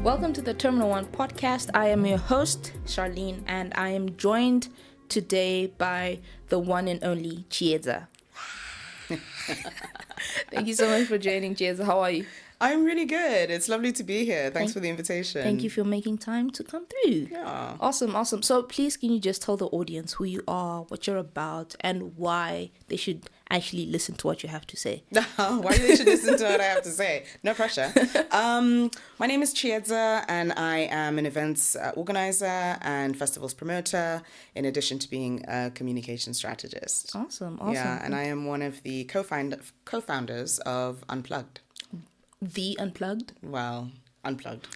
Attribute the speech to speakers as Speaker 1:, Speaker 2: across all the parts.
Speaker 1: Welcome to the Terminal 1 podcast. I am your host, Charlene, and I am joined today by the one and only Chieza. Thank you so much for joining, Chieza. How are you?
Speaker 2: I'm really good. It's lovely to be here. Thanks for the invitation.
Speaker 1: Thank you for making time to come through.
Speaker 2: Yeah.
Speaker 1: Awesome. So please, can you just tell the audience who you are, what you're about, and why they should actually listen to what you have to say?
Speaker 2: Why they should listen to what I have to say? No pressure. My name is Chieza, and I am an events organizer and festivals promoter, in addition to being a communication strategist.
Speaker 1: Awesome.
Speaker 2: Yeah, and I am one of the co-founders of Unplugged.
Speaker 1: The Unplugged?
Speaker 2: Well, Unplugged.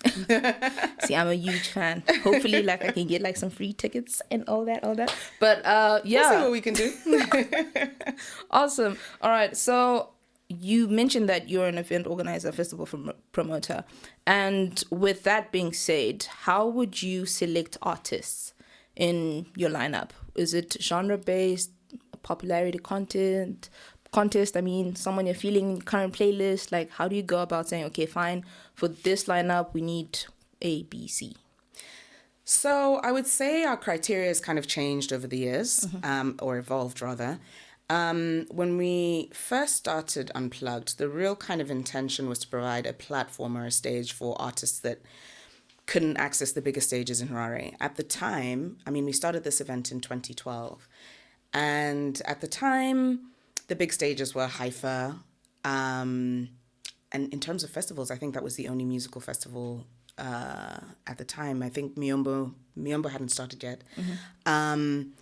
Speaker 1: See, I'm a huge fan. Hopefully, I can get some free tickets and all that. But yeah.
Speaker 2: We'll see what we can do.
Speaker 1: Awesome. All right. So you mentioned that you're an event organizer, festival promoter. And with that being said, how would you select artists in your lineup? Is it genre-based, popularity contest? I mean, someone you're feeling current playlist? Like, how do you go about saying, okay, fine, for this lineup, we need A, B, C?
Speaker 2: So I would say our criteria has kind of changed over the years, or evolved rather. When we first started Unplugged, the real kind of intention was to provide a platform or a stage for artists that couldn't access the bigger stages in Harare. At the time, we started this event in 2012. And at the time, the big stages were Haifa. And in terms of festivals, I think that was the only musical festival at the time. I think Miombo hadn't started yet. And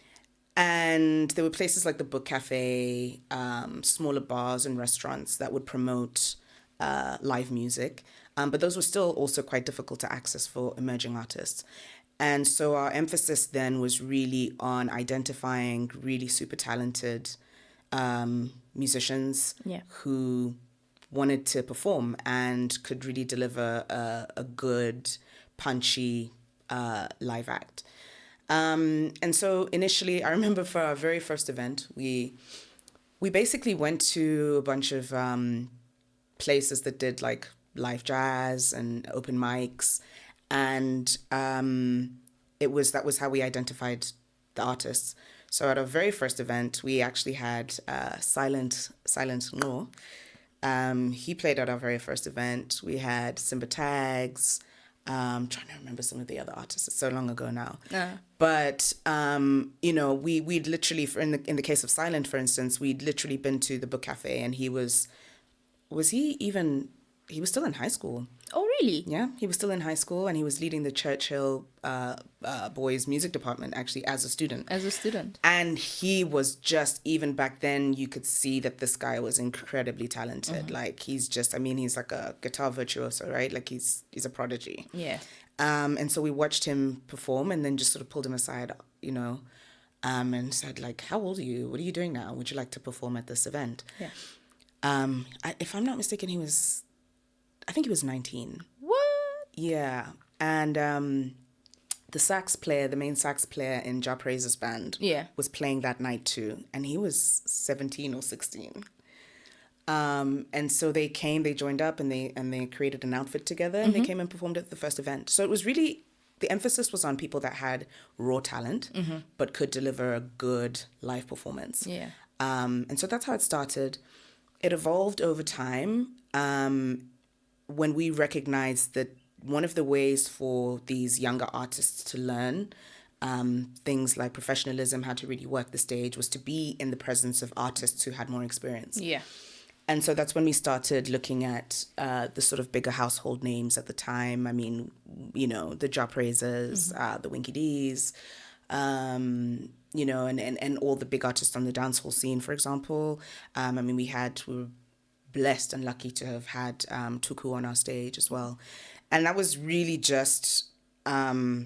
Speaker 2: there were places like the Book Cafe, smaller bars and restaurants that would promote live music. But those were still also quite difficult to access for emerging artists. And so our emphasis then was really on identifying really super talented musicians who wanted to perform and could really deliver a good, punchy live act. And so initially, I remember for our very first event, we basically went to a bunch of places that did like live jazz and open mics, and that was how we identified the artists. So at our very first event, we actually had Silent No. He played at our very first event. We had Simba Tags. I'm trying to remember some of the other artists. It's so long ago now. But, we'd literally, in the case of Silent, for instance, we'd literally been to the Book Cafe, and he was still in high school.
Speaker 1: Oh, really?
Speaker 2: Yeah, he was still in high school, and he was leading the Churchill boys music department, actually, as a student. And he was just, even back then, you could see that this guy was incredibly talented. Like, he's like a guitar virtuoso, right? Like, he's a prodigy.
Speaker 1: Yeah.
Speaker 2: And so we watched him perform, and then just sort of pulled him aside, and said, like, how old are you? What are you doing now? Would you like to perform at this event?
Speaker 1: Yeah.
Speaker 2: If I'm not mistaken, I think he was 19.
Speaker 1: What?
Speaker 2: Yeah. And the main sax player in Ja Praise's band was playing that night too. And he was 17 or 16. And so they joined up, and they created an outfit together, and they came and performed at the first event. So it was really, the emphasis was on people that had raw talent, but could deliver a good live performance.
Speaker 1: Yeah.
Speaker 2: And so that's how it started. It evolved over time. When we recognized that one of the ways for these younger artists to learn things like professionalism, how to really work the stage, was to be in the presence of artists who had more experience.
Speaker 1: Yeah.
Speaker 2: And so that's when we started looking at the sort of bigger household names at the time. The Ja Praises, the Winky D's, and all the big artists on the dancehall scene, for example. We were blessed and lucky to have had Tuku on our stage as well. And that was really just, I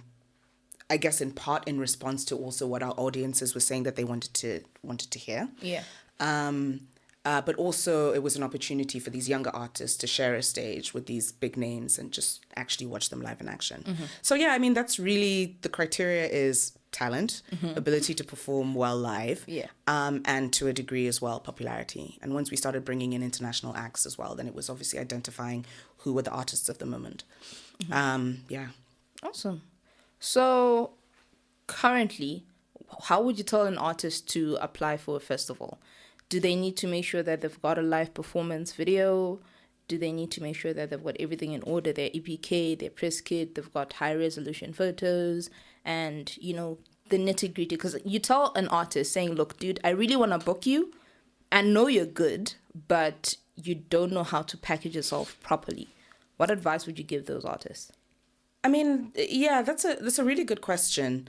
Speaker 2: guess, in part in response to also what our audiences were saying that they wanted to hear.
Speaker 1: Yeah.
Speaker 2: But also it was an opportunity for these younger artists to share a stage with these big names and just actually watch them live in action. So yeah, that's really, the criteria is talent, ability to perform well live,
Speaker 1: Yeah.
Speaker 2: and to a degree as well, popularity. And once we started bringing in international acts as well, then it was obviously identifying who were the artists of the moment. Yeah.
Speaker 1: Awesome. So currently, how would you tell an artist to apply for a festival? Do they need to make sure that they've got a live performance video? Do they need to make sure that they've got everything in order, their EPK, their press kit, they've got high resolution photos, and, you know, the nitty gritty? Because you tell an artist saying, look, dude, I really want to book you and know you're good, but you don't know how to package yourself properly. What advice would you give those artists?
Speaker 2: I mean, yeah, that's a really good question.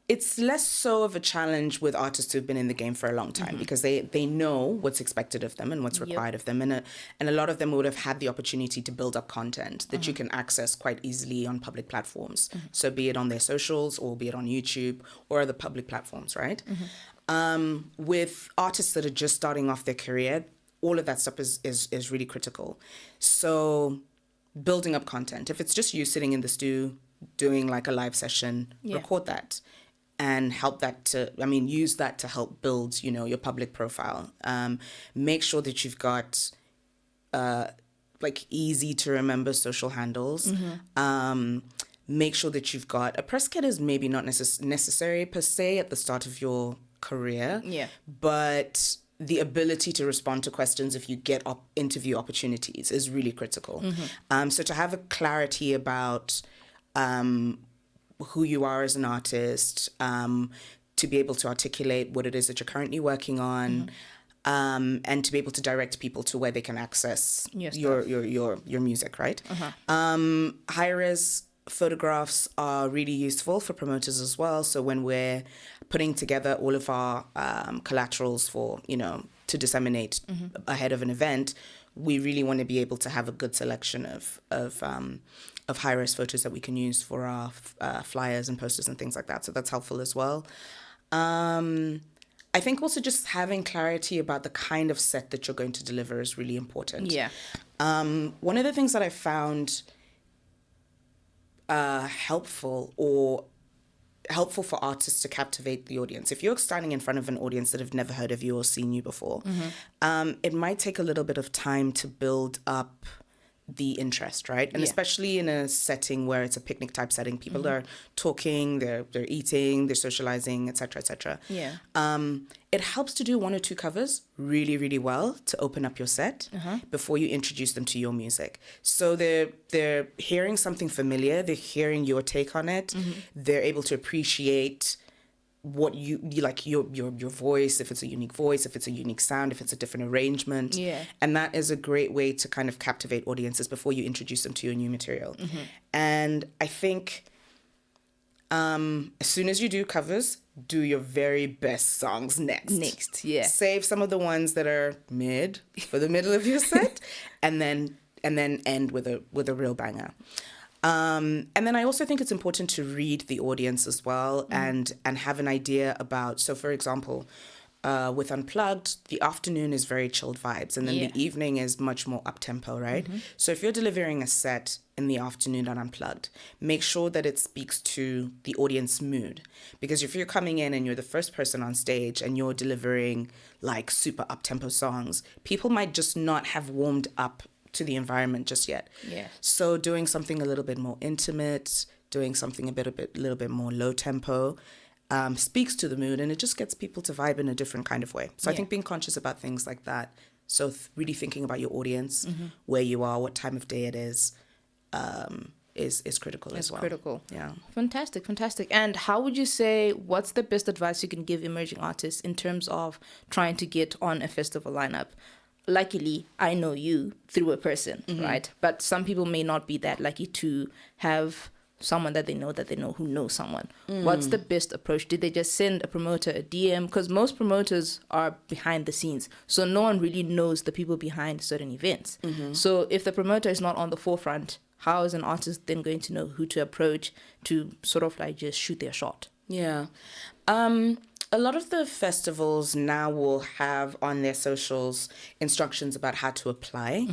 Speaker 2: It's less so of a challenge with artists who've been in the game for a long time because they know what's expected of them and what's required of them. And a lot of them would have had the opportunity to build up content that you can access quite easily on public platforms. So be it on their socials or be it on YouTube or other public platforms, right? With artists that are just starting off their career, all of that stuff is really critical. So building up content. If it's just you sitting in the stew doing like a live session, record that. And use that to help build, you know, your public profile. Make sure that you've got easy to remember social handles. Make sure that you've got a press kit is maybe not necessary per se at the start of your career.
Speaker 1: Yeah.
Speaker 2: But the ability to respond to questions if you get interview opportunities is really critical. So to have a clarity about who you are as an artist, to be able to articulate what it is that you're currently working on, and to be able to direct people to where they can access your music, right? High-res photographs are really useful for promoters as well. So when we're putting together all of our collaterals for, you know, to disseminate ahead of an event, we really want to be able to have a good selection of high-res photos that we can use for our flyers and posters and things like that. So that's helpful as well. I think also just having clarity about the kind of set that you're going to deliver is really important.
Speaker 1: Yeah.
Speaker 2: One of the things that I found helpful for artists to captivate the audience. If you're standing in front of an audience that have never heard of you or seen you before, it might take a little bit of time to build up the interest, right? And especially in a setting where it's a picnic type setting, people are talking, they're eating, they're socializing, etc., etc.
Speaker 1: Yeah.
Speaker 2: It helps to do 1 or 2 covers really, really well to open up your set before you introduce them to your music. So they're hearing something familiar, they're hearing your take on it, they're able to appreciate what you like, your voice, if it's a unique voice, if it's a unique sound, if it's a different arrangement. And that is a great way to kind of captivate audiences before you introduce them to your new material. And I think as soon as you do covers, do your very best songs next. Save some of the ones that are mid for the middle of your set, and then end with a real banger. And then I also think it's important to read the audience as well and have an idea about, so for example, with Unplugged, the afternoon is very chilled vibes, and then the evening is much more up-tempo, right? So if you're delivering a set in the afternoon on Unplugged, make sure that it speaks to the audience mood. Because if you're coming in and you're the first person on stage and you're delivering like super up-tempo songs, people might just not have warmed up to the environment just yet. So doing something a little bit more intimate, doing something a little bit more low tempo, speaks to the mood, and it just gets people to vibe in a different kind of way. So I think being conscious about things like that. So really thinking about your audience, where you are, what time of day it is critical as well.
Speaker 1: It's critical.
Speaker 2: Yeah.
Speaker 1: Fantastic. And how would you say, what's the best advice you can give emerging artists in terms of trying to get on a festival lineup? Luckily, I know you through a person, right? But some people may not be that lucky to have someone that they know who knows someone. What's the best approach? Did they just send a promoter a DM? Because most promoters are behind the scenes, so no one really knows the people behind certain events. So if the promoter is not on the forefront, how is an artist then going to know who to approach to sort of like just shoot their shot?
Speaker 2: Yeah. A lot of the festivals now will have on their socials instructions about how to apply.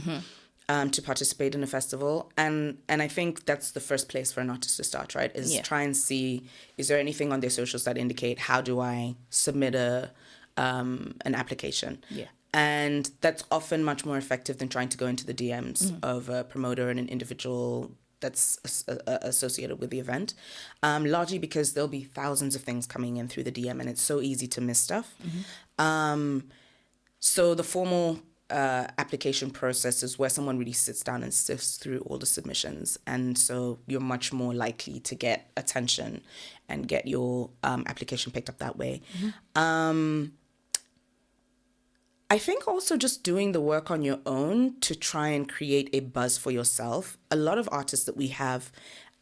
Speaker 2: to participate in a festival, and I think that's the first place for an artist to start, right? Is
Speaker 1: Yeah.
Speaker 2: try and see, is there anything on their socials that indicate how do I submit an application?
Speaker 1: Yeah.
Speaker 2: And that's often much more effective than trying to go into the DMs of a promoter and an individual that's associated with the event, largely because there'll be thousands of things coming in through the DM, and it's so easy to miss stuff. So the formal application process is where someone really sits down and sifts through all the submissions, and so you're much more likely to get attention and get your application picked up that way. I think also just doing the work on your own to try and create a buzz for yourself. A lot of artists that we have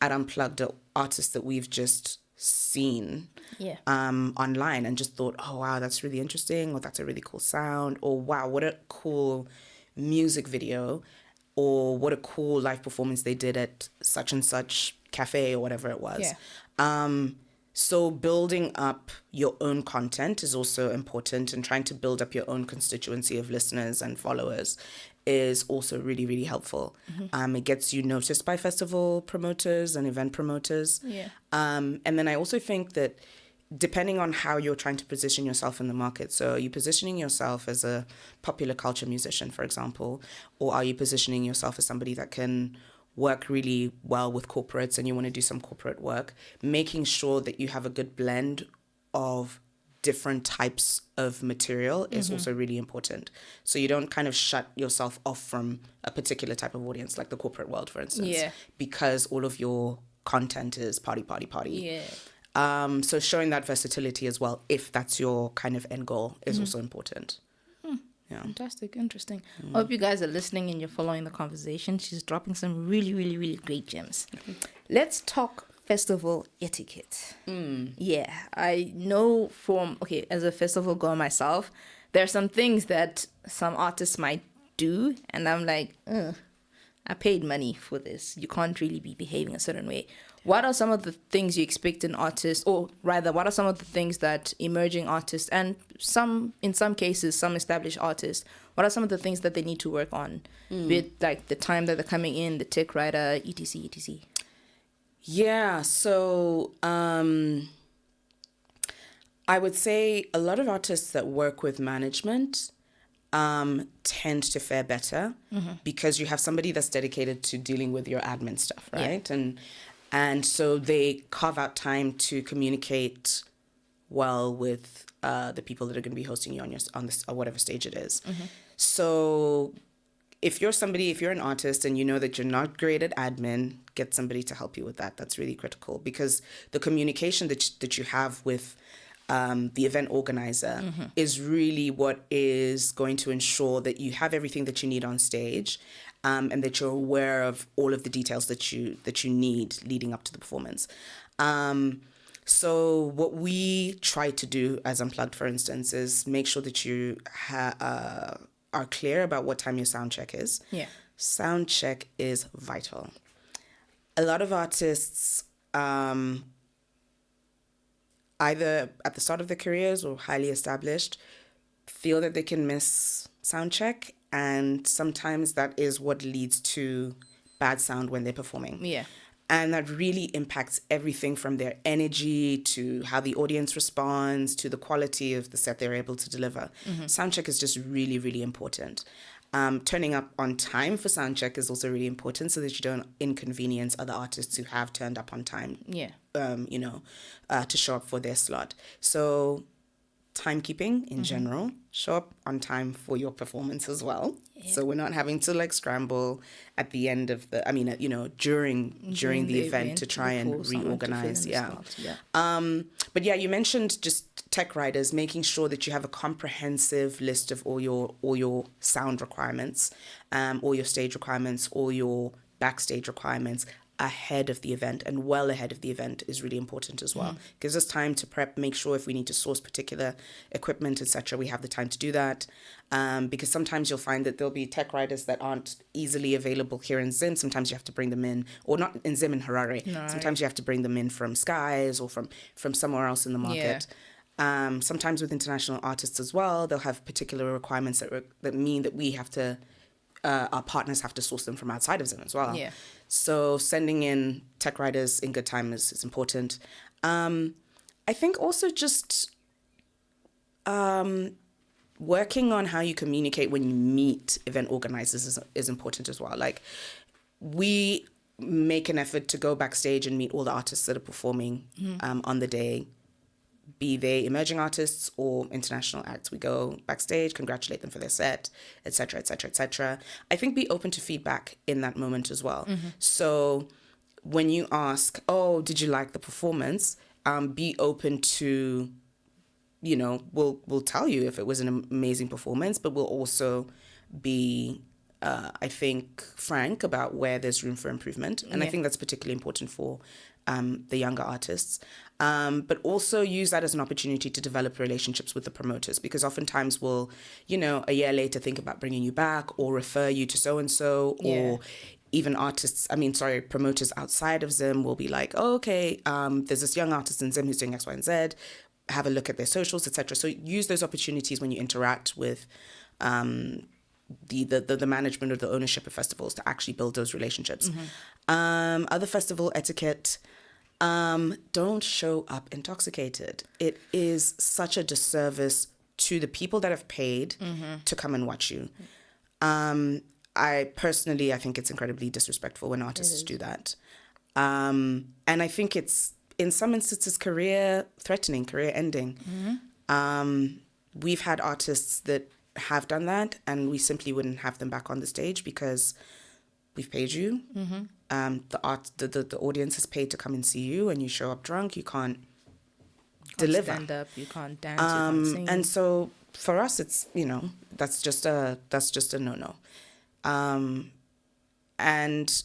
Speaker 2: at Unplugged are artists that we've just seen
Speaker 1: Yeah.
Speaker 2: online and just thought, oh, wow, that's really interesting, or that's a really cool sound, or wow, what a cool music video, or what a cool live performance they did at such and such cafe or whatever it was.
Speaker 1: Yeah.
Speaker 2: So building up your own content is also important, and trying to build up your own constituency of listeners and followers is also really, really helpful. It gets you noticed by festival promoters and event promoters.
Speaker 1: Yeah.
Speaker 2: And then I also think that depending on how you're trying to position yourself in the market, so are you positioning yourself as a popular culture musician, for example, or are you positioning yourself as somebody that can work really well with corporates and you want to do some corporate work, making sure that you have a good blend of different types of material is also really important. So you don't kind of shut yourself off from a particular type of audience, like the corporate world, for instance,
Speaker 1: Yeah.
Speaker 2: because all of your content is party, party, party.
Speaker 1: Yeah.
Speaker 2: So showing that versatility as well, if that's your kind of end goal, is also important. Yeah.
Speaker 1: Fantastic. Interesting. I hope you guys are listening and you're following the conversation. She's dropping some really, really, really great gems. Let's talk festival etiquette. Yeah, I know as a festival girl myself, there are some things that some artists might do, and I'm like, I paid money for this. You can't really be behaving a certain way. What are some of the things you expect an artist, or rather, what are some of the things that emerging artists and in some cases, some established artists, what are some of the things that they need to work on? With like the time that they're coming in, the tech writer, etc., etc.
Speaker 2: Yeah, so I would say a lot of artists that work with management tend to fare better because you have somebody that's dedicated to dealing with your admin stuff, right?
Speaker 1: Yeah.
Speaker 2: And so they carve out time to communicate well with the people that are going to be hosting you on this or whatever stage it is. So if you're an artist and you know that you're not great at admin, get somebody to help you with that. That's really critical, because the communication that you have with the event organizer is really what is going to ensure that you have everything that you need on stage, and that you're aware of all of the details that you need leading up to the performance. So what we try to do as Unplugged, for instance, is make sure that you are clear about what time your sound check is.
Speaker 1: Yeah.
Speaker 2: Sound check is vital. A lot of artists, either at the start of their careers or highly established, feel that they can miss sound check, and sometimes that is what leads to bad sound when they're performing.
Speaker 1: Yeah.
Speaker 2: And that really impacts everything from their energy to how the audience responds to the quality of the set they're able to deliver. Soundcheck is just really, really important. Turning up on time for soundcheck is also really important, so that you don't inconvenience other artists who have turned up on time.
Speaker 1: Yeah.
Speaker 2: To show up for their slot. So timekeeping in general, show up on time for your performance as well. Yeah. So we're not having to like scramble at the end of during the event to try and reorganize. Yeah. But yeah, you mentioned just tech writers, making sure that you have a comprehensive list of all your sound requirements, all your stage requirements, all your backstage requirements ahead of the event, and well ahead of the event is really important as well. Gives us time to prep, make sure if we need to source particular equipment, etc., we have the time to do that. Because sometimes you'll find that there'll be tech writers that aren't easily available here in Zim. Sometimes you have to bring them in, or not in Zim, in Harare. No. Sometimes you have to bring them in from Skies or from somewhere else in the market. Yeah. Sometimes with international artists as well, they'll have particular requirements that mean that we have to our partners have to source them from outside of Zim as well.
Speaker 1: Yeah.
Speaker 2: So sending in tech writers in good time is important. I think also just working on how you communicate when you meet event organizers is important as well. Like, we make an effort to go backstage and meet all the artists that are performing on the day, be they emerging artists or international acts. We go backstage, congratulate them for their set, etc., etc., etc. I think be open to feedback in that moment as well. So when you ask, oh, did you like the performance? Be open to, we'll tell you if it was an amazing performance, but we'll also be, I think, frank about where there's room for improvement. And I think that's particularly important for the younger artists. But also use that as an opportunity to develop relationships with the promoters, because oftentimes we'll, a year later think about bringing you back or refer you to so-and-so, or even promoters outside of Zim will be like, oh, okay, there's this young artist in Zim who's doing X, Y, and Z. Have a look at their socials, etc. So use those opportunities when you interact with the management or the ownership of festivals to actually build those relationships. Other festival etiquette, don't show up intoxicated. It is such a disservice to the people that have paid to come and watch you. I think it's incredibly disrespectful when artists do that. And I think it's, in some instances, career threatening, career ending. We've had artists that have done that, and we simply wouldn't have them back on the stage because we've paid you. The audience has paid to come and see you, and you show up drunk, you can't deliver.
Speaker 1: Stand up, you can't dance, you can't sing.
Speaker 2: And so for us, it's, that's just a no-no. And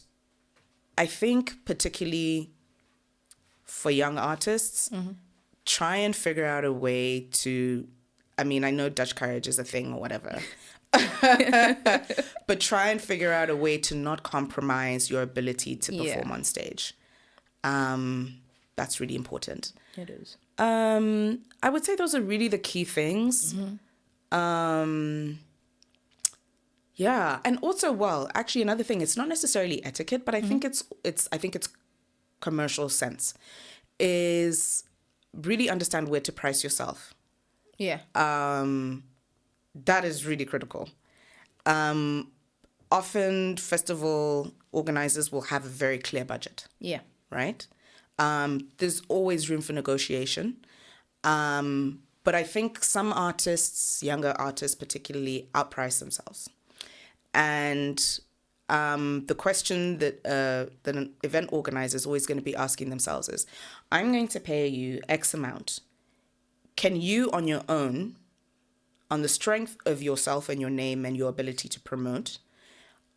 Speaker 2: I think particularly for young artists, try and figure out a way to, I know Dutch courage is a thing or whatever, but try and figure out a way to not compromise your ability to perform on stage. That's really important.
Speaker 1: It is.
Speaker 2: I would say those are really the key things. Yeah. And also, actually another thing, it's not necessarily etiquette, but I think it's commercial sense, is really understand where to price yourself.
Speaker 1: Yeah.
Speaker 2: That is really critical. Often festival organizers will have a very clear budget.
Speaker 1: Yeah.
Speaker 2: Right? There's always room for negotiation. But I think some artists, younger artists particularly, outprice themselves. And the question that an event organizer is always going to be asking themselves is, I'm going to pay you X amount. Can you, on your own, on the strength of yourself and your name and your ability to promote,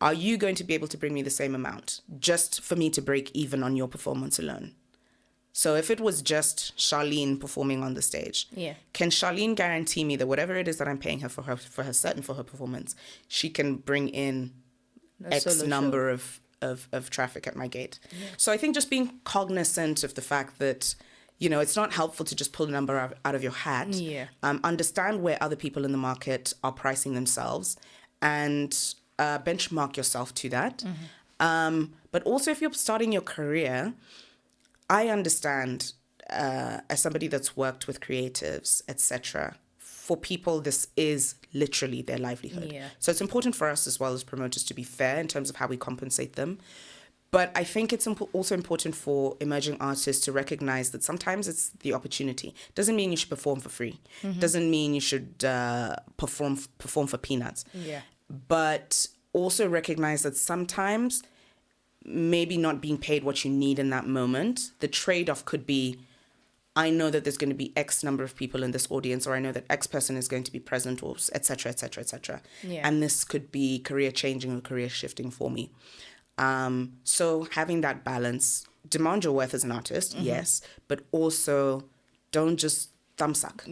Speaker 2: are you going to be able to bring me the same amount just for me to break even on your performance alone? So if it was just Charlene performing on the stage, can Charlene guarantee me that whatever it is that I'm paying her for her set and for her performance, she can bring in X number of traffic at my gate? So I think just being cognizant of the fact that, it's not helpful to just pull a number out of your hat. Understand where other people in the market are pricing themselves and benchmark yourself to that. But also if you're starting your career, I understand, as somebody that's worked with creatives, etc., for people, this is literally their livelihood. So it's important for us as well as promoters to be fair in terms of how we compensate them. But I think it's also important for emerging artists to recognize that sometimes it's the opportunity. Doesn't mean you should perform for free. Doesn't mean you should perform for peanuts. But also recognize that sometimes maybe not being paid what you need in that moment, the trade-off could be, I know that there's going to be X number of people in this audience, or I know that X person is going to be present, or et cetera, et cetera, et cetera. And this could be career changing or career shifting for me. So having that balance, demand your worth as an artist, yes, but also don't just thumbsuck.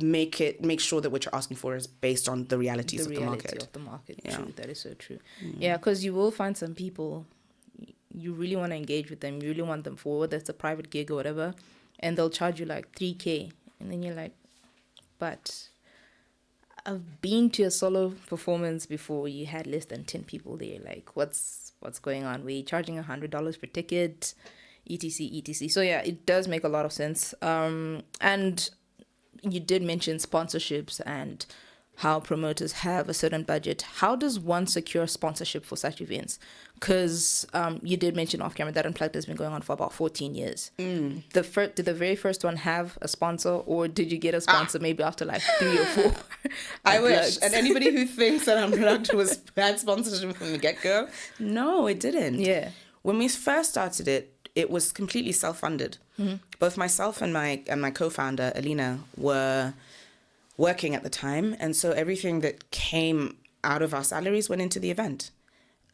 Speaker 2: Make sure that what you're asking for is based on the realities of the market.
Speaker 1: True, that is so true. Because you will find some people, you really want to engage with them, you really want them for, whether it's a private gig or whatever, and they'll charge you like 3K, and then you're like, but I've been to a solo performance before. You had less than 10 people there. Like, what's going on? We're charging $100 per ticket, etc. So yeah, it does make a lot of sense. And you did mention sponsorships and how promoters have a certain budget. How does one secure sponsorship for such events? Because you did mention off camera that Unplugged has been going on for about 14 years. Did the very first one have a sponsor, or did you get a sponsor maybe after like 3 or 4?
Speaker 2: I wish.
Speaker 1: Unplugged?
Speaker 2: And anybody who thinks that Unplugged had sponsorship from the get-go, no, it didn't.
Speaker 1: Yeah.
Speaker 2: When we first started it, it was completely self-funded. Both myself and my co-founder, Alina, were working at the time. And so everything that came out of our salaries went into the event.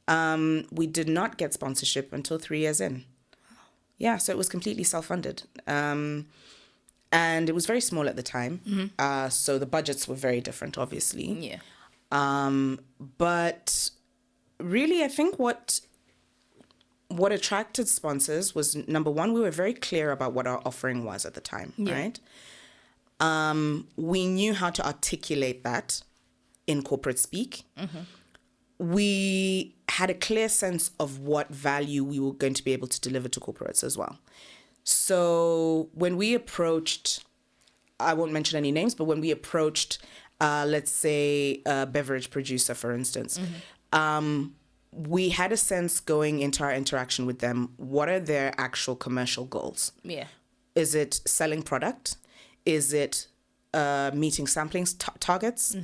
Speaker 2: We did not get sponsorship until 3 years in. Yeah, so it was completely self-funded. And it was very small at the time. So the budgets were very different, obviously.
Speaker 1: Yeah.
Speaker 2: But really, I think what attracted sponsors was, number one, we were very clear about what our offering was at the time, right? We knew how to articulate that in corporate speak. We had a clear sense of what value we were going to be able to deliver to corporates as well. So when we approached, I won't mention any names, but when we approached, let's say, a beverage producer, for instance, we had a sense going into our interaction with them, what are their actual commercial goals?
Speaker 1: Yeah.
Speaker 2: Is it selling product? Is it meeting sampling targets?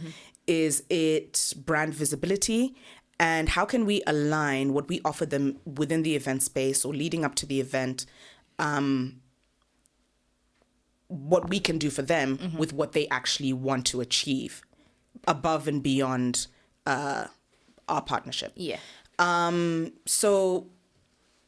Speaker 2: Is it brand visibility? And how can we align what we offer them within the event space or leading up to the event, what we can do for them with what they actually want to achieve above and beyond our partnership?
Speaker 1: Yeah.
Speaker 2: So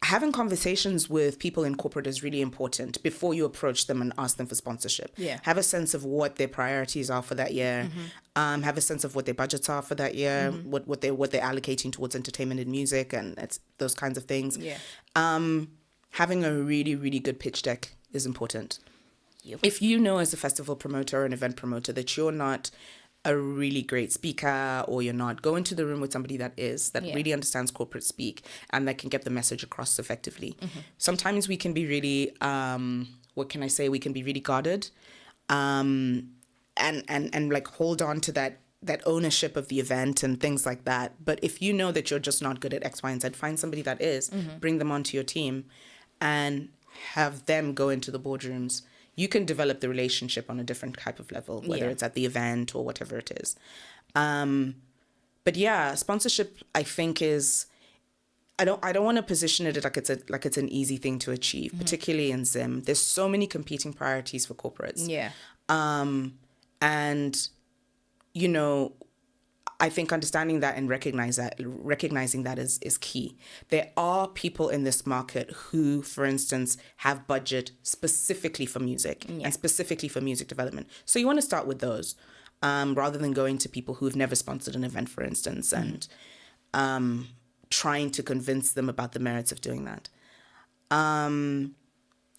Speaker 2: having conversations with people in corporate is really important before you approach them and ask them for sponsorship.
Speaker 1: Yeah.
Speaker 2: Have a sense of what their priorities are for that year. Have a sense of what their budgets are for that year, what they're allocating towards entertainment and music and those kinds of things.
Speaker 1: Yeah.
Speaker 2: Having a really, really good pitch deck is important.
Speaker 1: Yep.
Speaker 2: If you know as a festival promoter or an event promoter that you're not a really great speaker or you're not, go into the room with somebody that really understands corporate speak and that can get the message across effectively. Sometimes we can be really, we can be really guarded and like hold on to that ownership of the event and things like that. But if you know that you're just not good at X, Y, and Z, find somebody that is, bring them onto your team and have them go into the boardrooms. You can develop the relationship on a different type of level, whether it's at the event or whatever it is. But yeah, sponsorship, I think is, I don't want to position it like it's an easy thing to achieve, particularly in Zim. There's so many competing priorities for corporates.
Speaker 1: Yeah.
Speaker 2: And, you know, I think understanding that and recognizing that is key. There are people in this market who, for instance, have budget specifically for music and specifically for music development. So you want to start with those rather than going to people who've never sponsored an event, for instance, and trying to convince them about the merits of doing that.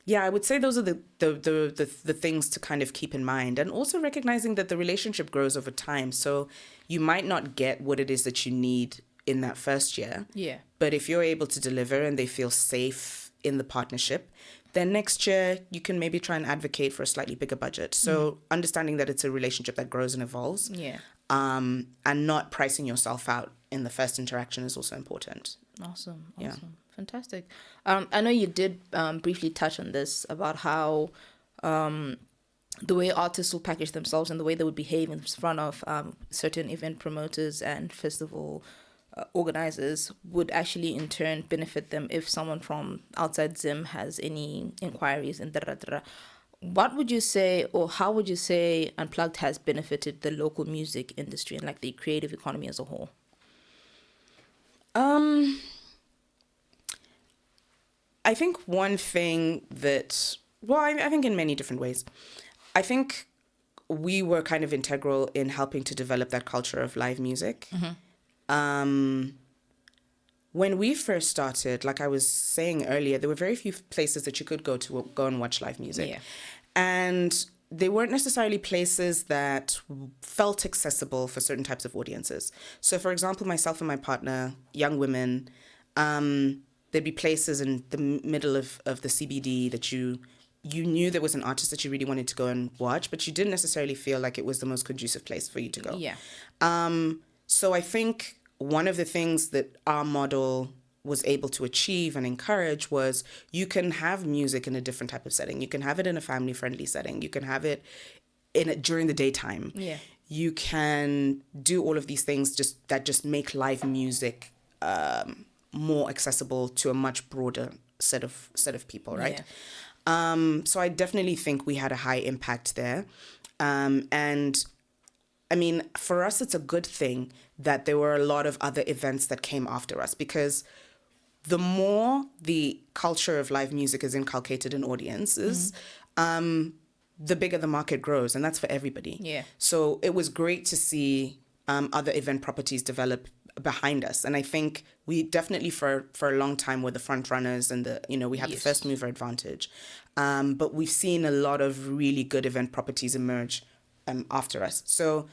Speaker 2: Yeah, I would say those are the things to kind of keep in mind, and also recognizing that the relationship grows over time. So you might not get what it is that you need in that first year.
Speaker 1: Yeah.
Speaker 2: But if you're able to deliver and they feel safe in the partnership, then next year you can maybe try and advocate for a slightly bigger budget. So understanding that it's a relationship that grows and evolves.
Speaker 1: Yeah.
Speaker 2: And not pricing yourself out in the first interaction is also important.
Speaker 1: Awesome.
Speaker 2: Yeah.
Speaker 1: Fantastic. I know you did briefly touch on this about how the way artists will package themselves and the way they would behave in front of certain event promoters and festival organizers would actually in turn benefit them if someone from outside Zim has any inquiries and da-da-da-da. What would you say, or how would you say Unplugged has benefited the local music industry and like the creative economy as a whole?
Speaker 2: I think one thing that, I think in many different ways. I think we were kind of integral in helping to develop that culture of live music. When we first started, like I was saying earlier, there were very few places that you could go and watch live music.
Speaker 1: Yeah.
Speaker 2: And they weren't necessarily places that felt accessible for certain types of audiences. So, for example, myself and my partner, young women, there'd be places in the middle of the CBD that you knew there was an artist that you really wanted to go and watch, but you didn't necessarily feel like it was the most conducive place for you to go.
Speaker 1: Yeah.
Speaker 2: So I think one of the things that our model was able to achieve and encourage was you can have music in a different type of setting. You can have it in a family-friendly setting. You can have it during the daytime.
Speaker 1: Yeah.
Speaker 2: You can do all of these things that just make live music more accessible to a much broader set of people, right?
Speaker 1: Yeah.
Speaker 2: So I definitely think we had a high impact there. And I mean, for us, it's a good thing that there were a lot of other events that came after us, because the more the culture of live music is inculcated in audiences, the bigger the market grows, and that's for everybody.
Speaker 1: Yeah.
Speaker 2: So it was great to see other event properties develop behind us, and I think we definitely for a long time were the front runners, and we had the first mover advantage. But we've seen a lot of really good event properties emerge after us. So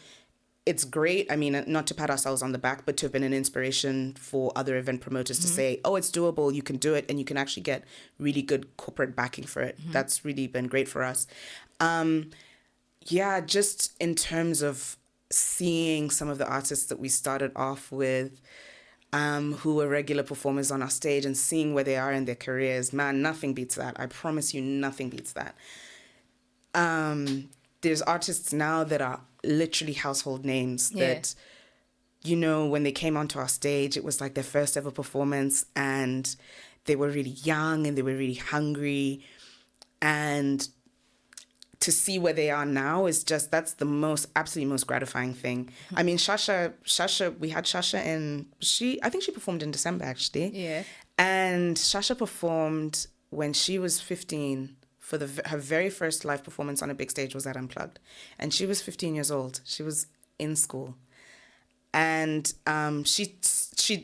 Speaker 2: it's great. I mean, not to pat ourselves on the back, but to have been an inspiration for other event promoters to say, oh, it's doable, you can do it, and you can actually get really good corporate backing for it. That's really been great for us. Just in terms of seeing some of the artists that we started off with, who were regular performers on our stage, and seeing where they are in their careers, man, nothing beats that. I promise you, nothing beats that. There's artists now that are literally household names that, when they came onto our stage, it was like their first ever performance, and they were really young and they were really hungry. And to see where they are now is that's the absolutely most gratifying thing. I mean, Shasha, we had Shasha I think she performed in December, actually.
Speaker 1: Yeah.
Speaker 2: And Shasha performed when she was 15. Her very first live performance on a big stage was at Unplugged. And she was 15 years old. She was in school. And she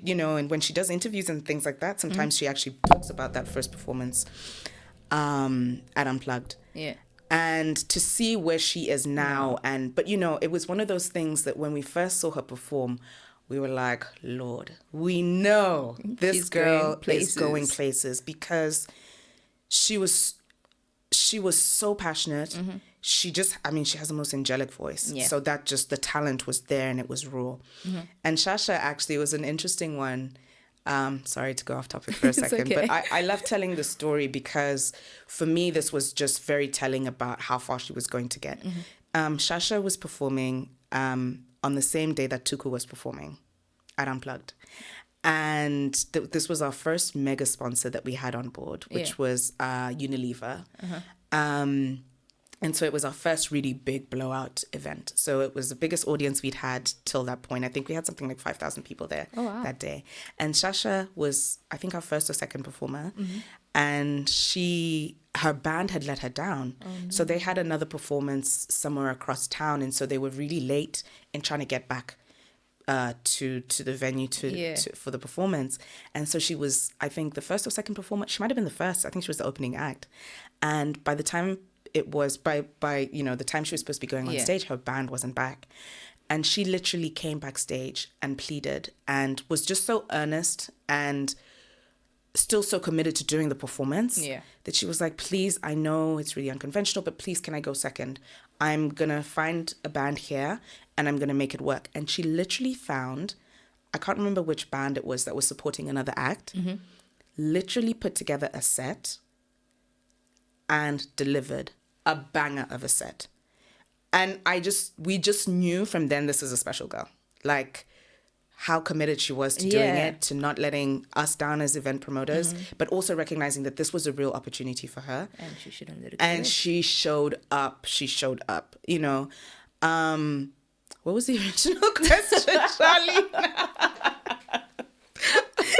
Speaker 2: and when she does interviews and things like that, sometimes she actually talks about that first performance at Unplugged.
Speaker 1: Yeah.
Speaker 2: And to see where she is now, but it was one of those things that when we first saw her perform, we were like, Lord, we know this girl is going places, because she was so passionate. She has the most angelic voice. Yeah. So that just, the talent was there and it was raw. And Shasha actually was an interesting one. Sorry to go off topic for a second,
Speaker 1: okay.
Speaker 2: But I love telling the story because for me, this was just very telling about how far she was going to get. Shasha was performing on the same day that Tuku was performing at Unplugged. And this was our first mega sponsor that we had on board, which was Unilever. And so it was our first really big blowout event. So it was the biggest audience we'd had till that point. I think we had something like 5,000 people there that day. And Shasha was, I think, our first or second performer. And her band had let her down. Oh, no. So they had another performance somewhere across town. And so they were really late in trying to get back to the venue for the performance. And so she was, I think, the first or second performer. She might have been the first. I think she was the opening act. And by the time it was, by the time she was supposed to be going on stage, her band wasn't back. And she literally came backstage and pleaded and was just so earnest and still so committed to doing the performance that she was like, please, I know it's really unconventional, but please, can I go second? I'm going to find a band here and I'm going to make it work. And she literally found, I can't remember which band it was that was supporting another act, literally put together a set and delivered a banger of a set. And we just knew from then, this is a special girl. Like, how committed she was to doing it, to not letting us down as event promoters, but also recognizing that this was a real opportunity for her.
Speaker 1: And she shouldn't let it go.
Speaker 2: And she showed up. What was the original question, Charlie?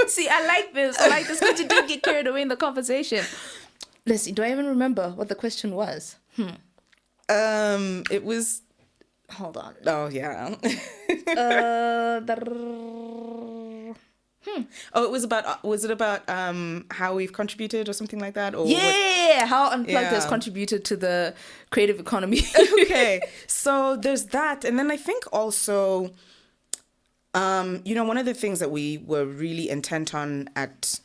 Speaker 1: See, I like this because you did get carried away in the conversation. Let's see, do I even remember what the question was?
Speaker 2: It was...
Speaker 1: Hold on.
Speaker 2: Oh, yeah. Oh, was it about how we've contributed or something like that? Or
Speaker 1: Yeah, how Unplugged has
Speaker 2: Yeah.
Speaker 1: contributed to the creative economy.
Speaker 2: Okay, so there's that. And then I think also, one of the things that we were really intent on at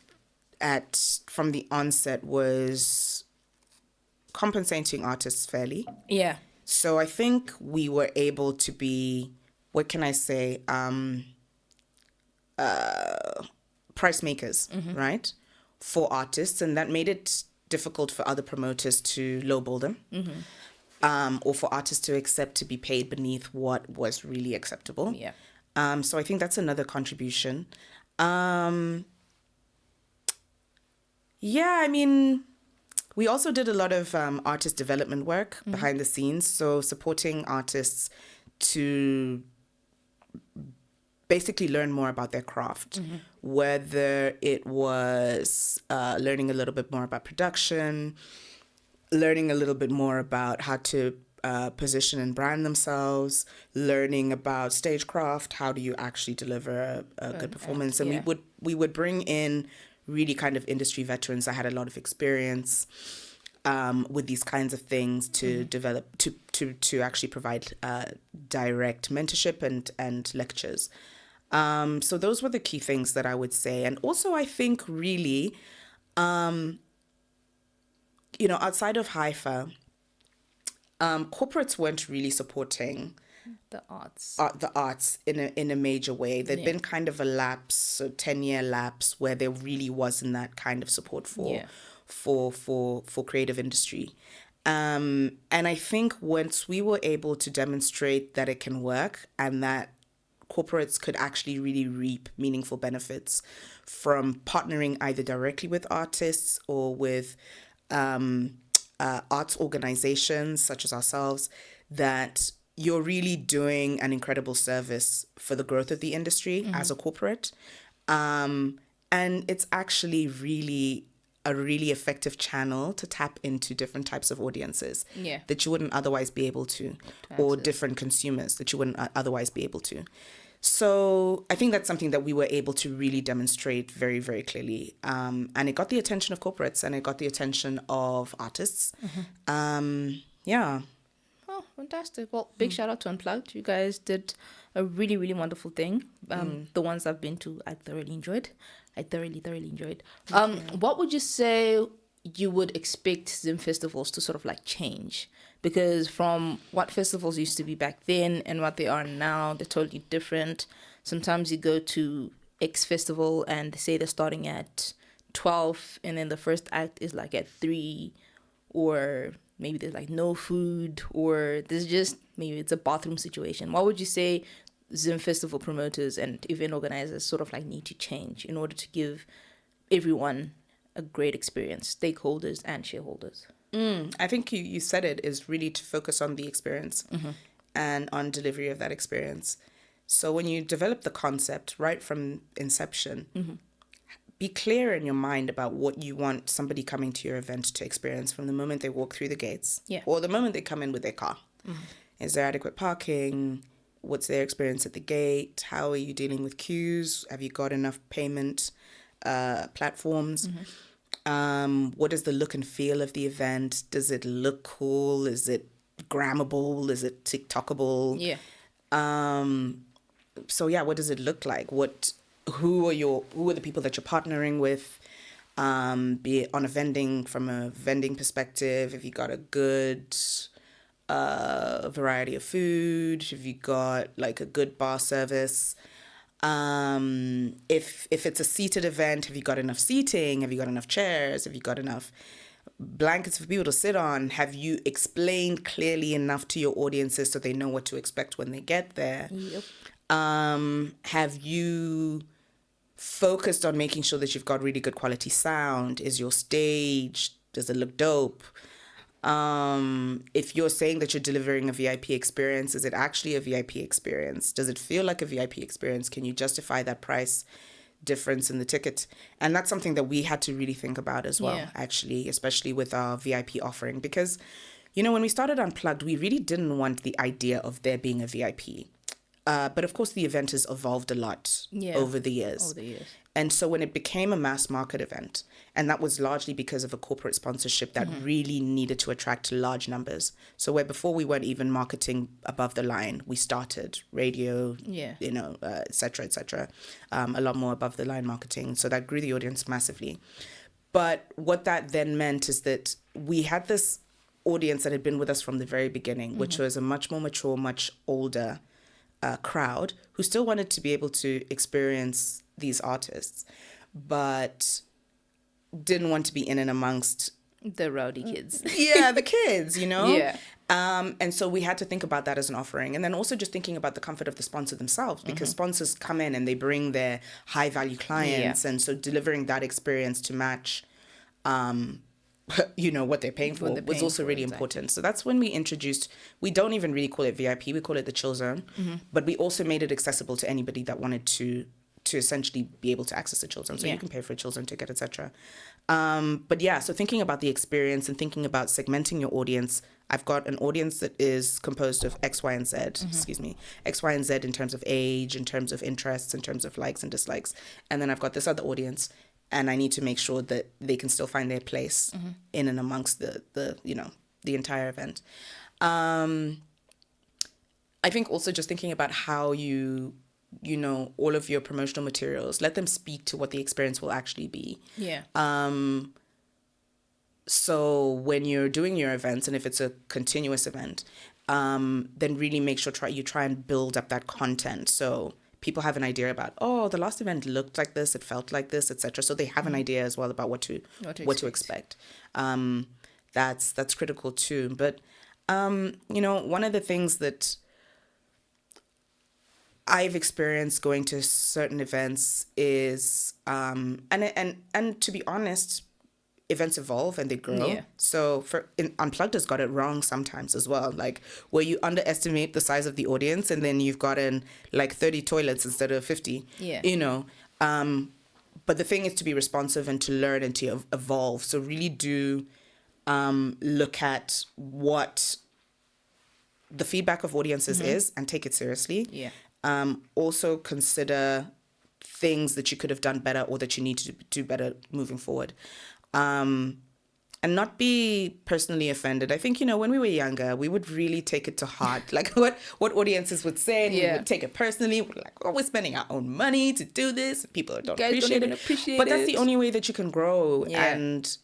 Speaker 2: from the onset was compensating artists fairly.
Speaker 1: Yeah.
Speaker 2: So I think we were able to be, what can I say, price makers, right, for artists, and that made it difficult for other promoters to lowball them, or for artists to accept to be paid beneath what was really acceptable.
Speaker 1: Yeah.
Speaker 2: So I think that's another contribution. Yeah, I mean, we also did a lot of artist development work behind the scenes, so supporting artists to basically learn more about their craft, whether it was learning a little bit more about production, learning a little bit more about how to position and brand themselves, learning about stagecraft, how do you actually deliver a good performance. And
Speaker 1: yeah.
Speaker 2: we would bring in really kind of industry veterans that had a lot of experience with these kinds of things to develop, to actually provide direct mentorship and lectures. So those were the key things that I would say. And also I think really, outside of Haifa, corporates weren't really supporting
Speaker 1: The arts.
Speaker 2: the arts in a major way. There'd
Speaker 1: Yeah.
Speaker 2: been kind of a lapse, a 10-year lapse, where there really wasn't that kind of support for creative industry. And I think once we were able to demonstrate that it can work and that corporates could actually really reap meaningful benefits from partnering either directly with artists or with arts organizations such as ourselves, that you're really doing an incredible service for the growth of the industry as a corporate. And it's actually really a really effective channel to tap into different types of audiences that you wouldn't otherwise be able to, or different consumers that you wouldn't otherwise be able to. So I think that's something that we were able to really demonstrate very, very clearly. And it got the attention of corporates and it got the attention of artists. Yeah.
Speaker 1: Oh, fantastic. Well, big shout out to Unplugged. You guys did a really, really wonderful thing. The ones I've been to, I thoroughly enjoyed. Thoroughly enjoyed. What would you say you would expect Zim festivals to sort of like change? Because from what festivals used to be back then and what they are now, they're totally different. Sometimes you go to X festival and they say they're starting at 12 and then the first act is like at 3, or maybe there's like no food, or there's just, maybe it's a bathroom situation. What would you say Zim festival promoters and event organizers sort of like need to change in order to give everyone a great experience, stakeholders and shareholders?
Speaker 2: I think you said it, is really to focus on the experience and on delivery of that experience. So when you develop the concept right from inception, be clear in your mind about what you want somebody coming to your event to experience from the moment they walk through the gates or the moment they come in with their car. Is there adequate parking? What's their experience at the gate? How are you dealing with queues? Have you got enough payment platforms? What is the look and feel of the event? Does it look cool? Is it grammable? Is it TikTokable?
Speaker 1: Yeah.
Speaker 2: So yeah, what does it look like? Who are the people that you're partnering with? Be it from a vending perspective, if you got a good variety of food, if you got like a good bar service. If it's a seated event, have you got enough seating? Have you got enough chairs? Have you got enough blankets for people to sit on? Have you explained clearly enough to your audiences so they know what to expect when they get there?
Speaker 1: Yep.
Speaker 2: Have you focused on making sure that you've got really good quality sound? Is your stage, does it look dope? If you're saying that you're delivering a VIP experience, is it actually a VIP experience? Does it feel like a VIP experience? Can you justify that price difference in the ticket? And that's something that we had to really think about as well, actually, especially with our VIP offering. Because, when we started Unplugged, we really didn't want the idea of there being a VIP. But of course, the event has evolved a lot
Speaker 1: Yeah.
Speaker 2: over the years.
Speaker 1: Over the years.
Speaker 2: And so when it became a mass market event, and that was largely because of a corporate sponsorship that really needed to attract large numbers. So where before we weren't even marketing above the line, we started radio,
Speaker 1: Yeah.
Speaker 2: et cetera, a lot more above the line marketing. So that grew the audience massively. But what that then meant is that we had this audience that had been with us from the very beginning, which was a much more mature, much older crowd who still wanted to be able to experience these artists, but didn't want to be in and amongst
Speaker 1: The rowdy kids.
Speaker 2: the kids,
Speaker 1: Yeah.
Speaker 2: And so we had to think about that as an offering, and then also just thinking about the comfort of the sponsor themselves, because sponsors come in and they bring their high value clients, and so delivering that experience to match what they're paying for was also really important. So that's when we introduced, we don't even really call it VIP, we call it the chill zone, but we also made it accessible to anybody that wanted to essentially be able to access the chill zone. So you can pay for a chill zone ticket, etc. But yeah, so thinking about the experience and thinking about segmenting your audience, I've got an audience that is composed of X, Y, and Z, X, Y, and Z in terms of age, in terms of interests, in terms of likes and dislikes. And then I've got this other audience, and I need to make sure that they can still find their place in and amongst the entire event. I think also just thinking about how all of your promotional materials, let them speak to what the experience will actually be.
Speaker 1: Yeah.
Speaker 2: So when you're doing your events, and if it's a continuous event, then really make sure you try and build up that content. So people have an idea about, the last event looked like this, it felt like this, etc. So they have an idea as well about what to expect. That's critical too. But one of the things that I've experienced going to certain events is, and to be honest, events evolve and they grow.
Speaker 1: Yeah.
Speaker 2: So Unplugged has got it wrong sometimes as well, like where you underestimate the size of the audience and then you've gotten like 30 toilets instead of 50.
Speaker 1: Yeah.
Speaker 2: But the thing is to be responsive and to learn and to evolve. So really do look at what the feedback of audiences is and take it seriously.
Speaker 1: Yeah.
Speaker 2: Also consider things that you could have done better or that you need to do better moving forward. And not be personally offended. I think, when we were younger, we would really take it to heart, like what audiences would say, and we would take it personally. We're like, we're spending our own money to do this. People don't appreciate it. But that's the only way that you can grow and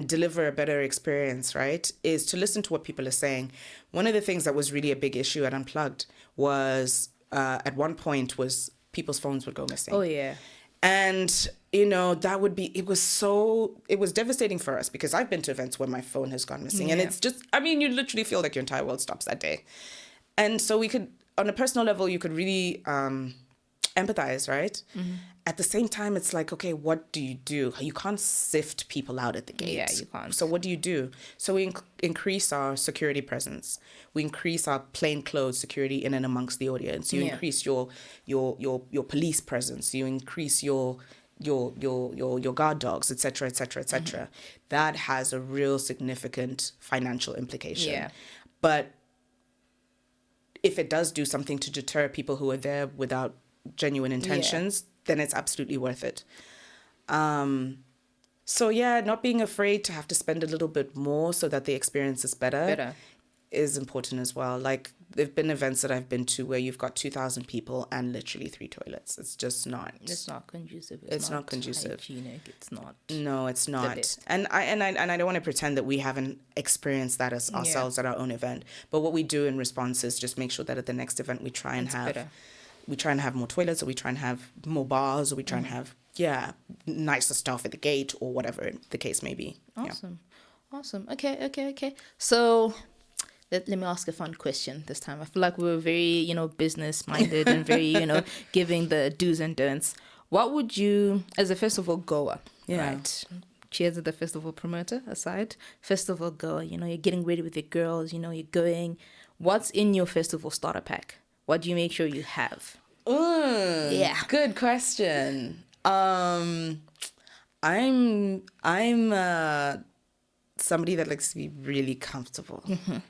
Speaker 2: deliver a better experience, right? Is to listen to what people are saying. One of the things that was really a big issue at Unplugged was, at one point, was people's phones would go missing.
Speaker 1: Oh, yeah.
Speaker 2: And, it was devastating for us, because I've been to events where my phone has gone missing. And it's just, you literally feel like your entire world stops that day. And so we could, on a personal level, you could really empathize, right? At the same time, it's like, okay, what do? You can't sift people out at the gate.
Speaker 1: Yeah, you can't.
Speaker 2: So what do you do? So we increase our security presence. We increase our plainclothes security in and amongst the audience. You increase your police presence. You increase your guard dogs, etc., etc., etc. That has a real significant financial implication.
Speaker 1: Yeah.
Speaker 2: But if it does do something to deter people who are there without genuine intentions, then it's absolutely worth it. So not being afraid to have to spend a little bit more so that the experience is better is important as well. Like, there've been events that I've been to where you've got 2,000 people and literally 3 toilets. It's just not.
Speaker 1: It's not conducive.
Speaker 2: It's not conducive.
Speaker 1: Hygienic. It's not.
Speaker 2: No, it's not. And I don't want to pretend that we haven't experienced that as ourselves at our own event. But what we do in response is just make sure that at the next event we try and have more toilets, or we try and have more bars, or we try and have nicer stuff at the gate, or whatever the case may be.
Speaker 1: Awesome. Okay. So let me ask a fun question this time. I feel like we were very, business minded and very, giving the do's and don'ts. What would you, as a festival goer, right? Cheers to the festival promoter aside. Festival goer, you're getting ready with your girls, you're going. What's in your festival starter pack? What do you make sure you have?
Speaker 2: Good question. I'm somebody that likes to be really comfortable,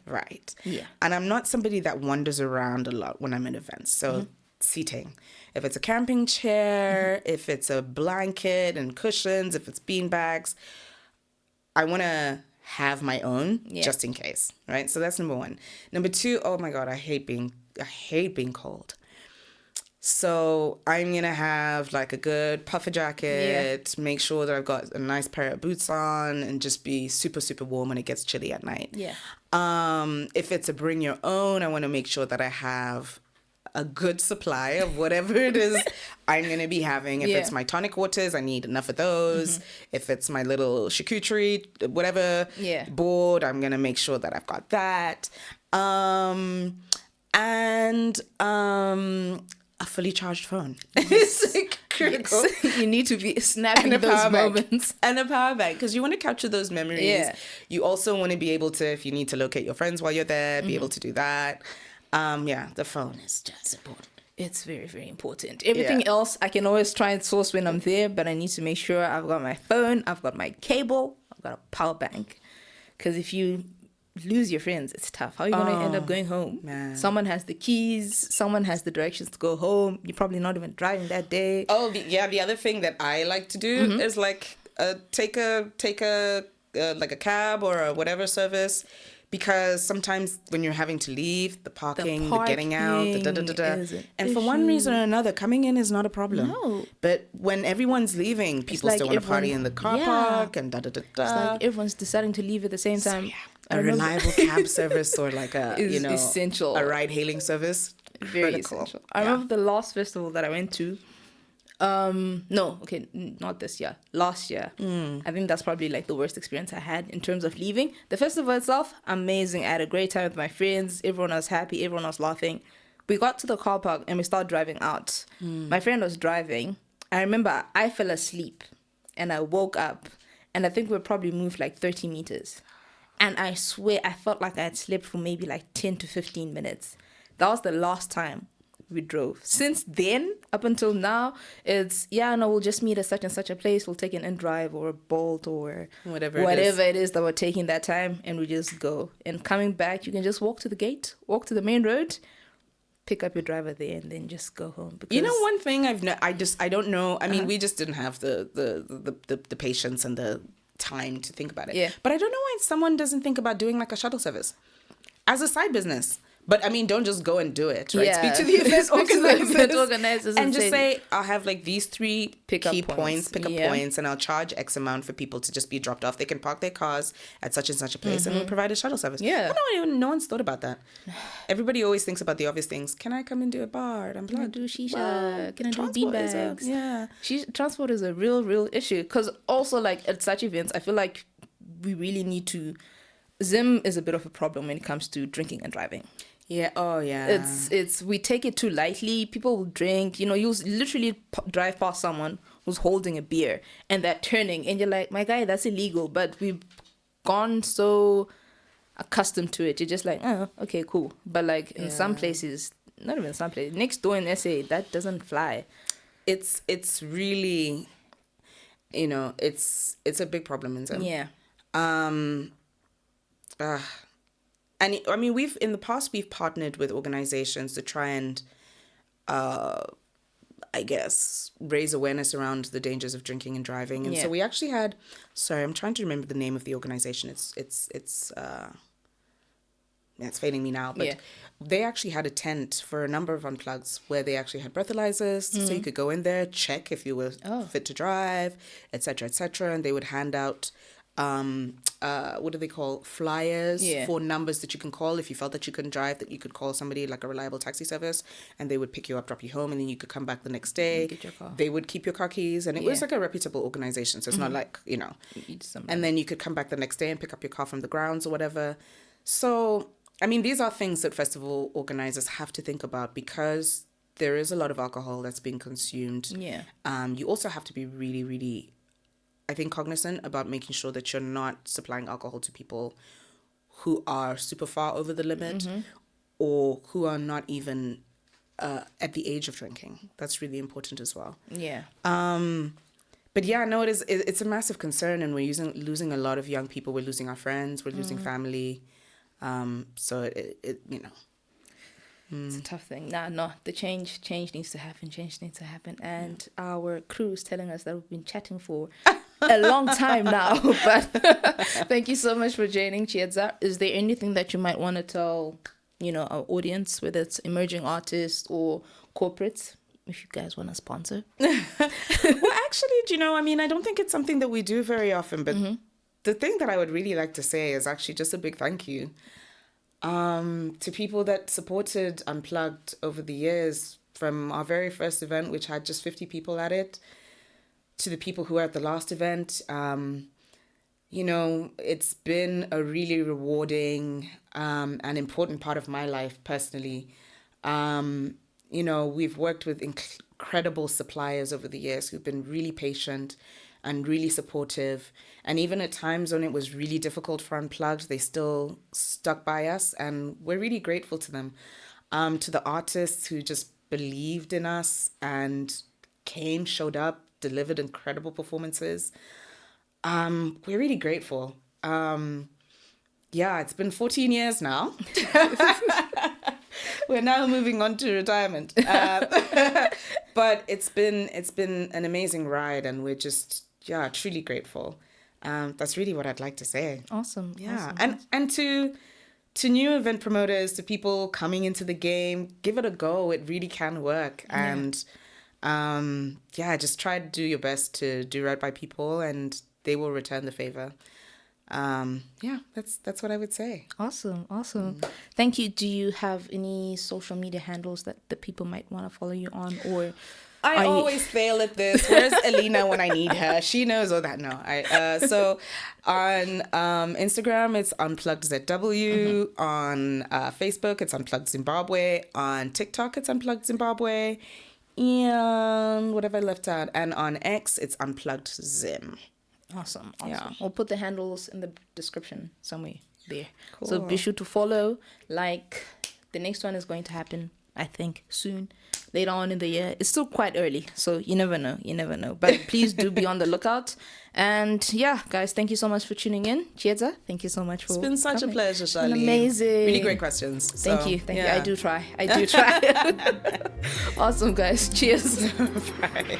Speaker 2: right?
Speaker 1: Yeah.
Speaker 2: And I'm not somebody that wanders around a lot when I'm in events. So seating, if it's a camping chair, if it's a blanket and cushions, if it's bean bags, I want to have my own just in case, right? So that's number one. Number two, oh my God, I hate being cold. So I'm going to have like a good puffer jacket, make sure that I've got a nice pair of boots on, and just be super, super warm when it gets chilly at night.
Speaker 1: Yeah.
Speaker 2: If it's a bring your own, I want to make sure that I have a good supply of whatever it is I'm going to be having. If it's my tonic waters, I need enough of those. If it's my little charcuterie, whatever board, I'm going to make sure that I've got that. And a fully charged phone. It's like critical.
Speaker 1: You need to be snapping those moments.
Speaker 2: And a power bank, because you want to capture those memories.
Speaker 1: Yeah.
Speaker 2: You also want to be able to, if you need to locate your friends while you're there, be able to do that. The phone is just important.
Speaker 1: It's very, very important. Everything else I can always try and source when I'm there, but I need to make sure I've got my phone, I've got my cable, I've got a power bank. Because if you lose your friends, it's tough. How are you going to end up going home?
Speaker 2: Man.
Speaker 1: Someone has the keys, someone has the directions to go home. You're probably not even driving that day.
Speaker 2: Oh, the other thing that I like to do is like take a like a cab or a whatever service, because sometimes when you're having to leave, the parking, the getting out, and for one reason or another, coming in is not a problem.
Speaker 1: No.
Speaker 2: But when everyone's leaving, people still want to party in the car park and
Speaker 1: It's like everyone's deciding to leave at the same time.
Speaker 2: A reliable cab service or like a
Speaker 1: essential.
Speaker 2: A ride hailing service.
Speaker 1: Very
Speaker 2: critical.
Speaker 1: essential. I remember the last festival that I went to. Not this year. Last year. I think that's probably like the worst experience I had in terms of leaving. The festival itself, amazing. I had a great time with my friends. Everyone was happy. Everyone was laughing. We got to the car park and we started driving out. My friend was driving. I remember I fell asleep and I woke up and I think we probably moved like 30 meters. And I swear I felt like I had slept for maybe like 10 to 15 minutes. That was the last time we drove. Since then, up until now, it's, we'll just meet at such and such a place. We'll take an in-drive or a Bolt or whatever it is that we're taking that time, and we just go. And coming back, you can just walk to the gate, walk to the main road, pick up your driver there, and then just go home. Because
Speaker 2: you know, one thing I don't know. I mean, we just didn't have the patience and the time to think about it.
Speaker 1: Yeah.
Speaker 2: But I don't know why someone doesn't think about doing like a shuttle service as a side business. But I mean, don't just go and do it, right?
Speaker 1: Yeah.
Speaker 2: Speak to the event
Speaker 1: organizers
Speaker 2: and just say, I'll have like these 3
Speaker 1: Pick-up
Speaker 2: key points, pick-up
Speaker 1: Yeah.
Speaker 2: points, and I'll charge X amount for people to just be dropped off. They can park their cars at such and such a place, and we'll provide a shuttle service.
Speaker 1: Yeah.
Speaker 2: No one's thought about that. Everybody always thinks about the obvious things. Can I come and do a bar? I'm
Speaker 1: Can I do shisha? Can I do
Speaker 2: transport is
Speaker 1: beanbags?
Speaker 2: Yeah.
Speaker 1: Transport is a real issue. Because also, like, at such events, I feel like we really need to... Zim is a bit of a problem when it comes to drinking and driving.
Speaker 2: Yeah. Oh, yeah.
Speaker 1: It's we take it too lightly. People will drink. You'll literally drive past someone who's holding a beer and they're turning, and you're like, my guy, that's illegal. But we've gone so accustomed to it. You're just like, oh, okay, cool. But like in some places, not even some places, next door in SA, that doesn't fly.
Speaker 2: It's really, it's a big problem in Zim.
Speaker 1: Yeah.
Speaker 2: And I mean, we've partnered with organizations to try and, I guess, raise awareness around the dangers of drinking and driving. And so we actually had, sorry, I'm trying to remember the name of the organization. It's failing me now, but they actually had a tent for a number of unplugs where they actually had breathalyzers, so you could go in there, check if you were fit to drive, etc., and they would hand out what do they call flyers for numbers that you can call if you felt that you couldn't drive, that you could call somebody like a reliable taxi service, and they would pick you up, drop you home, and then you could come back the next day.
Speaker 1: Get your car.
Speaker 2: They would keep your car keys, and it was like a reputable organization, so it's not like and then you could come back the next day and pick up your car from the grounds or whatever. So I mean, these are things that festival organizers have to think about, because there is a lot of alcohol that's being consumed. You also have to be really, really, I think, cognizant about making sure that you're not supplying alcohol to people who are super far over the limit or who are not even at the age of drinking. That's really important as well. but yeah, no, it's a massive concern, and we're losing a lot of young people. We're losing our friends. We're losing family. So it
Speaker 1: It's a tough thing. No, the change needs to happen. Change needs to happen. And our crew is telling us that we've been chatting for a long time now. But thank you so much for joining, Chiedza. Is there anything that you might want to tell, our audience, whether it's emerging artists or corporates, if you guys want to sponsor?
Speaker 2: Well, actually, I don't think it's something that we do very often, but the thing that I would really like to say is actually just a big thank you to people that supported Unplugged over the years, from our very first event, which had just 50 people at it, to the people who were at the last event. It's been a really rewarding and important part of my life personally. We've worked with incredible suppliers over the years who've been really patient and really supportive. And even at times when it was really difficult for Unplugged, they still stuck by us, and we're really grateful to them. To the artists who just believed in us and showed up, delivered incredible performances. We're really grateful. It's been 14 years now. We're now moving on to retirement. But it's been an amazing ride, and we're just, truly grateful. That's really what I'd like to say.
Speaker 1: Awesome.
Speaker 2: Yeah.
Speaker 1: Awesome.
Speaker 2: And to new event promoters, to people coming into the game, give it a go. It really can work.
Speaker 1: Yeah.
Speaker 2: And just try to do your best to do right by people, and they will return the favor. That's what I would say.
Speaker 1: Awesome. Thank you. Do you have any social media handles that the people might want to follow you on, or
Speaker 2: I always fail at this. Where's Alina when I need her? She knows all that. No, so on Instagram it's Unplugged ZW. On Facebook it's Unplugged Zimbabwe. On TikTok it's Unplugged Zimbabwe. And what have I left out? And on X it's Unplugged Zim.
Speaker 1: Awesome.
Speaker 2: Yeah.
Speaker 1: We'll put the handles in the description somewhere there.
Speaker 2: Cool.
Speaker 1: So be sure to follow. Like, the next one is going to happen, I think, soon, later on in the year. It's still quite early, so you never know. But please do be on the lookout. And guys, thank you so much for tuning in. Chiedza, thank you so much for
Speaker 2: It's been such
Speaker 1: coming.
Speaker 2: a pleasure,
Speaker 1: It's
Speaker 2: Charlene.
Speaker 1: been amazing.
Speaker 2: Really great questions.
Speaker 1: Thank you. I do try. Awesome, guys. Cheers.
Speaker 2: Bye.